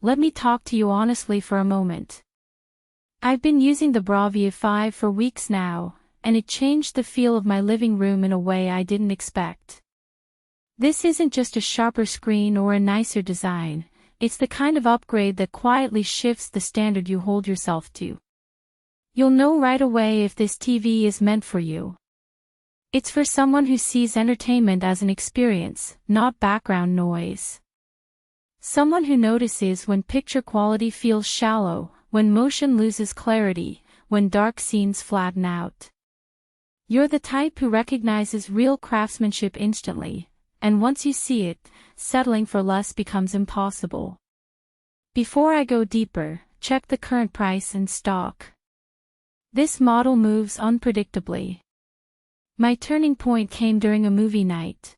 let me talk to you honestly for a moment. I've been using the BRAVIA 5 for weeks now, and it changed the feel of my living room in a way I didn't expect. This isn't just a sharper screen or a nicer design, it's the kind of upgrade that quietly shifts the standard you hold yourself to. You'll know right away if this TV is meant for you. It's for someone who sees entertainment as an experience, not background noise. Someone who notices when picture quality feels shallow, when motion loses clarity, when dark scenes flatten out. You're the type who recognizes real craftsmanship instantly, and once you see it, settling for less becomes impossible. Before I go deeper, check the current price and stock. This model moves unpredictably. My turning point came during a movie night.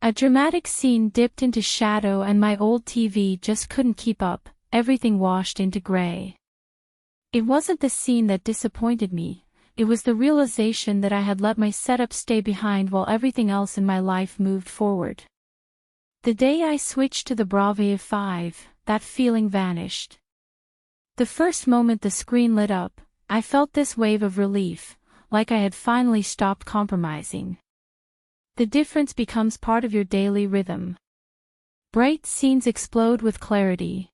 A dramatic scene dipped into shadow and my old TV just couldn't keep up, everything washed into gray. It wasn't the scene that disappointed me, it was the realization that I had let my setup stay behind while everything else in my life moved forward. The day I switched to the BRAVIA 5, that feeling vanished. The first moment the screen lit up, I felt this wave of relief, like I had finally stopped compromising. The difference becomes part of your daily rhythm. Bright scenes explode with clarity.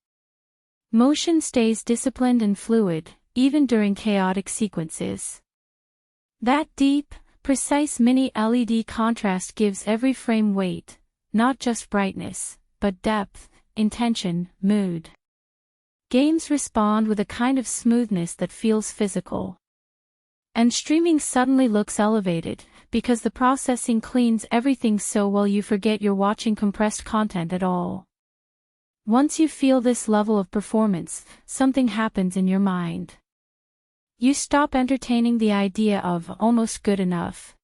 Motion stays disciplined and fluid, even during chaotic sequences. That deep, precise mini LED contrast gives every frame weight, not just brightness, but depth, intention, mood. Games respond with a kind of smoothness that feels physical. And streaming suddenly looks elevated, because the processing cleans everything so well you forget you're watching compressed content at all. Once you feel this level of performance, something happens in your mind. You stop entertaining the idea of almost good enough.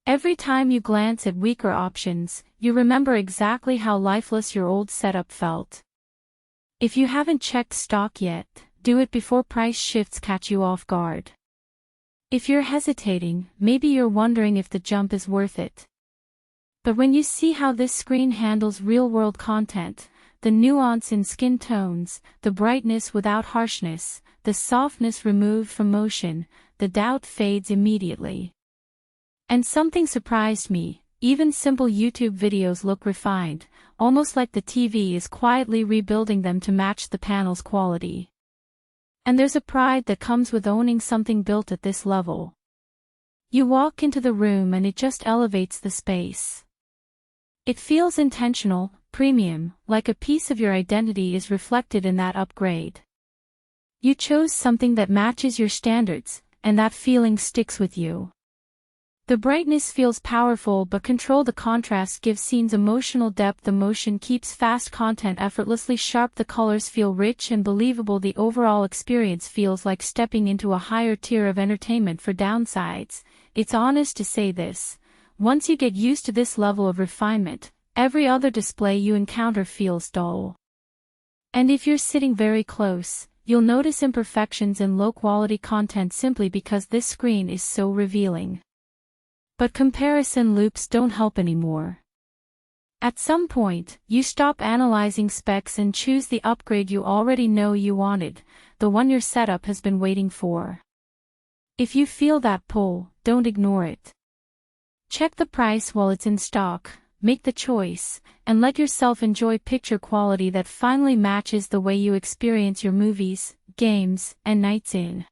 Every time you glance at weaker options, you remember exactly how lifeless your old setup felt. If you haven't checked stock yet, do it before price shifts catch you off guard. If you're hesitating, maybe you're wondering if the jump is worth it. But when you see how this screen handles real-world content, the nuance in skin tones, the brightness without harshness, the softness removed from motion, the doubt fades immediately. And something surprised me, even simple YouTube videos look refined, almost like the TV is quietly rebuilding them to match the panel's quality. And there's a pride that comes with owning something built at this level. You walk into the room and it just elevates the space. It feels intentional, premium, like a piece of your identity is reflected in that upgrade. You chose something that matches your standards, and that feeling sticks with you. The brightness feels powerful but control the contrast gives scenes emotional depth the motion keeps fast content effortlessly sharp the colors feel rich and believable the overall experience feels like stepping into a higher tier of entertainment for downsides. It's honest to say this, once you get used to this level of refinement, every other display you encounter feels dull. And if you're sitting very close, you'll notice imperfections in low-quality content simply because this screen is so revealing. But comparison loops don't help anymore. At some point, you stop analyzing specs and choose the upgrade you already know you wanted, the one your setup has been waiting for. If you feel that pull, don't ignore it. Check the price while it's in stock, make the choice, and let yourself enjoy picture quality that finally matches the way you experience your movies, games, and nights in.